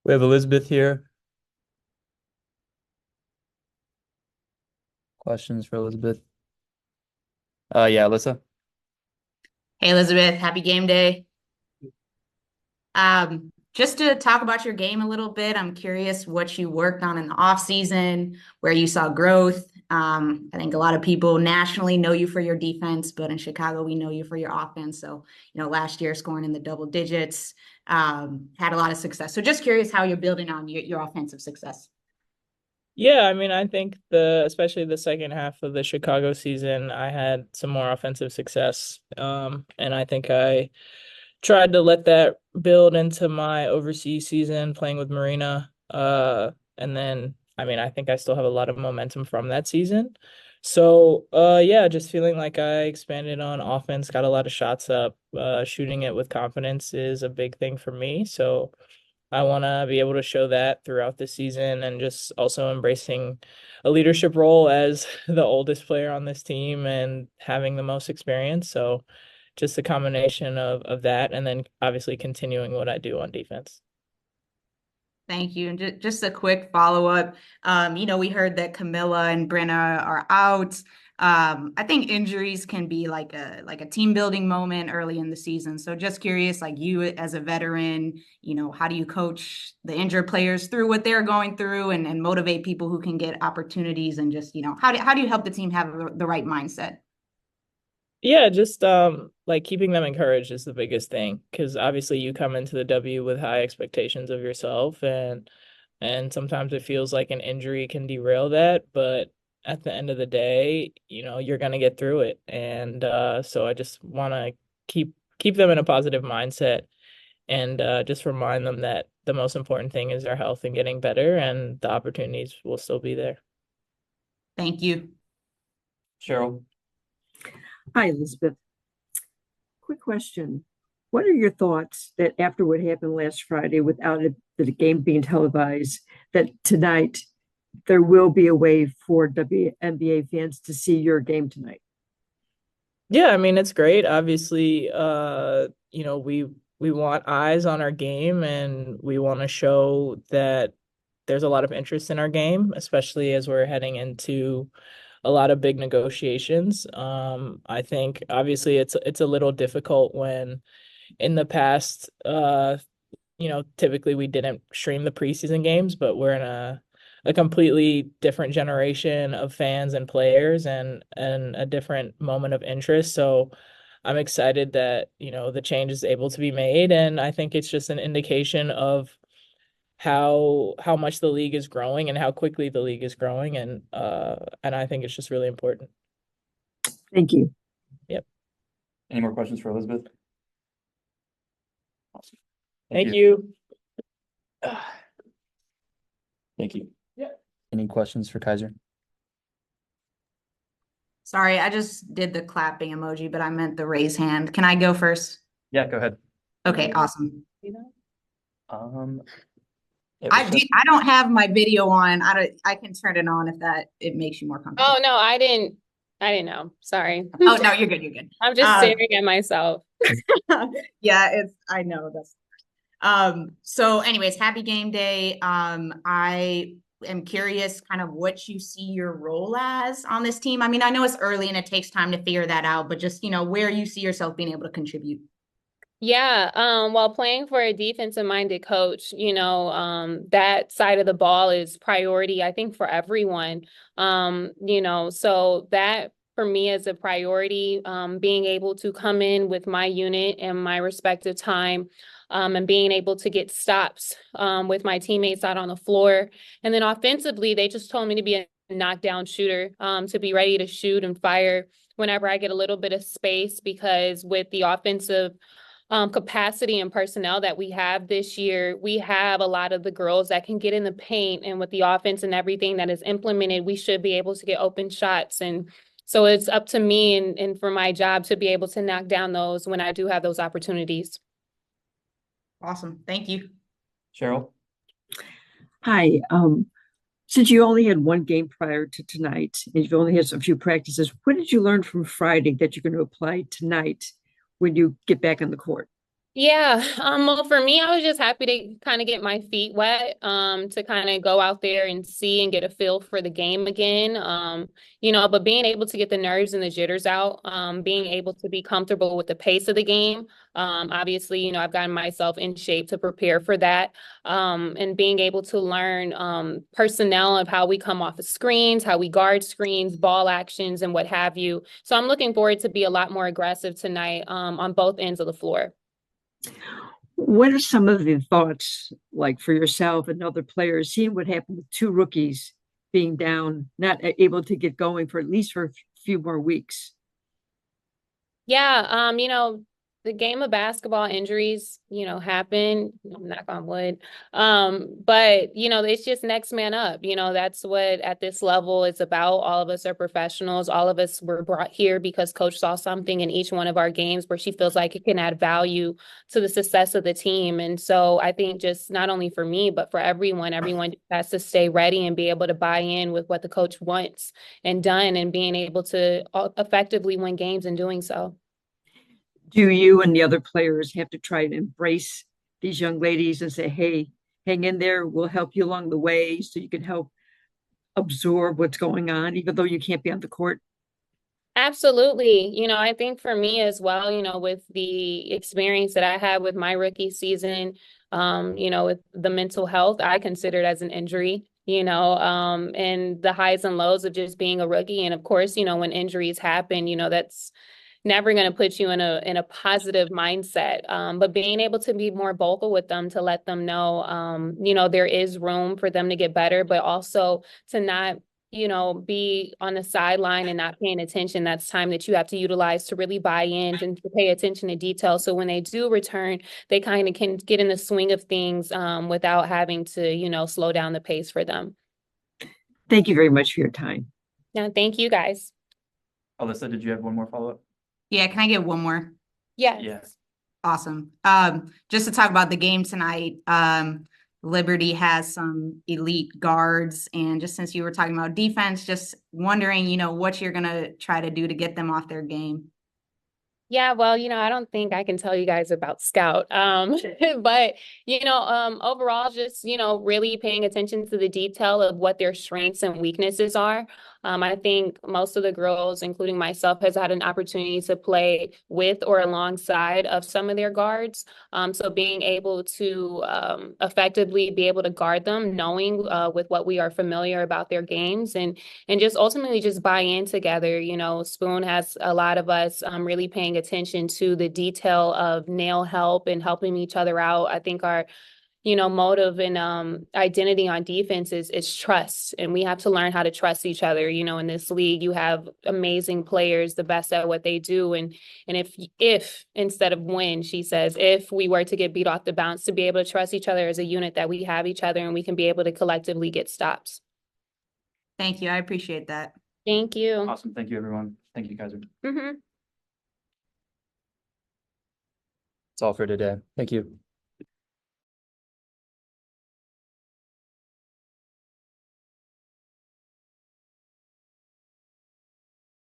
We have Elizabeth here. Questions for Elizabeth? Yeah, Alyssa. Hey Elizabeth, happy game day. Just to talk about your game a little bit, I'm curious what you worked on in the off season, where you saw growth. I think a lot of people nationally know you for your defense, but in Chicago, we know you for your offense. So, last year scoring in the double digits, had a lot of success. So just curious how you're building on your offensive success. Yeah, I mean, I think especially the second half of the Chicago season, I had some more offensive success. And I think I tried to let that build into my overseas season playing with Marina. And then, I mean, I think I still have a lot of momentum from that season. So, yeah, just feeling like I expanded on offense, got a lot of shots up. Shooting it with confidence is a big thing for me. So, I want to be able to show that throughout the season and just also embracing a leadership role as the oldest player on this team and having the most experience. So just a combination of that and then obviously continuing what I do on defense. Thank you. And just a quick follow-up. We heard that Camilla and Brenna are out. I think injuries can be like a team building moment early in the season. So just curious, like you as a veteran, how do you coach the injured players through what they're going through and motivate people who can get opportunities and just, how do you help the team have the right mindset? Yeah, just like keeping them encouraged is the biggest thing because obviously you come into the W with high expectations of yourself and sometimes it feels like an injury can derail that, but at the end of the day, you're gonna get through it. And so I just wanna keep them in a positive mindset and just remind them that the most important thing is their health and getting better and the opportunities will still be there. Thank you. Cheryl. Hi, Elizabeth. Quick question. What are your thoughts that after what happened last Friday without the game being televised, that tonight there will be a way for WNBA fans to see your game tonight? Yeah, I mean it's great. Obviously, we want eyes on our game and we want to show that there's a lot of interest in our game, especially as we're heading into a lot of big negotiations. I think obviously it's a little difficult when in the past, typically we didn't stream the preseason games, but we're in a completely different generation of fans and players and a different moment of interest. So I'm excited that, the change is able to be made. And I think it's just an indication of how much the league is growing and how quickly the league is growing. And I think it's just really important. Thank you. Yep. Any more questions for Elizabeth? Awesome. Thank you. Thank you. Yeah. Any questions for Kysre? Sorry, I just did the clapping emoji, but I meant the raise hand. Can I go first? Yeah, go ahead. Okay, awesome. Um, it was I do. just I don't have my video on. I can turn it on if it makes you more Oh comfortable. no, I didn't know. Sorry. Oh no, you're good. You're good. I'm just staring at myself. Yeah, I know that's so anyways, happy game day. I am curious kind of what you see your role as on this team. I mean, I know it's early and it takes time to figure that out, but just, where you see yourself being able to contribute. Yeah, while playing for a defensive minded coach, that side of the ball is priority, I think, for everyone. So that for me is a priority, being able to come in with my unit and my respective time, and being able to get stops, with my teammates out on the floor. And then offensively, they just told me to be a knockdown shooter, to be ready to shoot and fire whenever I get a little bit of space, because with the offensive capacity and personnel that we have this year, we have a lot of the girls that can get in the paint, and with the offense and everything that is implemented, we should be able to get open shots. And so it's up to me and for my job to be able to knock down those when I do have those opportunities. Awesome. Thank you. Cheryl. Hi. Since you only had one game prior to tonight, and you've only had a few practices, what did you learn from Friday that you're going to apply tonight when you get back on the court? Yeah, well, for me, I was just happy to kind of get my feet wet, to kind of go out there and see and get a feel for the game again. But being able to get the nerves and the jitters out, being able to be comfortable with the pace of the game. Obviously, I've gotten myself in shape to prepare for that. And being able to learn personnel of how we come off of screens, how we guard screens, ball actions, and what have you. So I'm looking forward to be a lot more aggressive tonight, on both ends of the floor. What are some of the thoughts, like for yourself and other players, seeing what happened with two rookies being down, not able to get going for at least for a few more weeks? Yeah, the game of basketball injuries, happen, knock on wood. But it's just next man up. That's what at this level it's about. All of us are professionals. All of us were brought here because coach saw something in each one of our games where she feels like it can add value to the success of the team. And so I think just not only for me, but for everyone has to stay ready and be able to buy in with what the coach wants and done and being able to effectively win games in doing so. Do you and the other players have to try to embrace these young ladies and say, hey, hang in there, we'll help you along the way so you can help absorb what's going on, even though you can't be on the court? Absolutely. I think for me as well, with the experience that I had with my rookie season, with the mental health, I considered as an injury, and the highs and lows of just being a rookie. And of course, when injuries happen, that's never going to put you in a positive mindset. But being able to be more vocal with them to let them know, there is room for them to get better, but also to not be on the sideline and not paying attention. That's time that you have to utilize to really buy in and to pay attention to detail. So when they do return, they kind of can get in the swing of things, without having to, slow down the pace for them. Thank you very much for your time. No, thank you guys. Alyssa, did you have one more follow-up? Yeah, can I get one more? Yes. Yes. Awesome. Just to talk about the game tonight, Liberty has some elite guards, and just since you were talking about defense, just wondering, what you're gonna try to do to get them off their game. Yeah, well, I don't think I can tell you guys about Scout. But overall, just, really paying attention to the detail of what their strengths and weaknesses are. I think most of the girls, including myself, has had an opportunity to play with or alongside of some of their guards. So being able to effectively be able to guard them, knowing with what we are familiar about their games, and just ultimately just buy in together. Spoon has a lot of us really paying attention to the detail of nail help and helping each other out. I think our motive and identity on defense is trust. And we have to learn how to trust each other. In this league, you have amazing players, the best at what they do. And if instead of when, she says, if we were to get beat off the bounce, to be able to trust each other as a unit, that we have each other and we can be able to collectively get stops. Thank you. I appreciate that. Thank you. Awesome. Thank you, everyone. Thank you, Kysre. Mm-hmm. That's all for today. Thank you.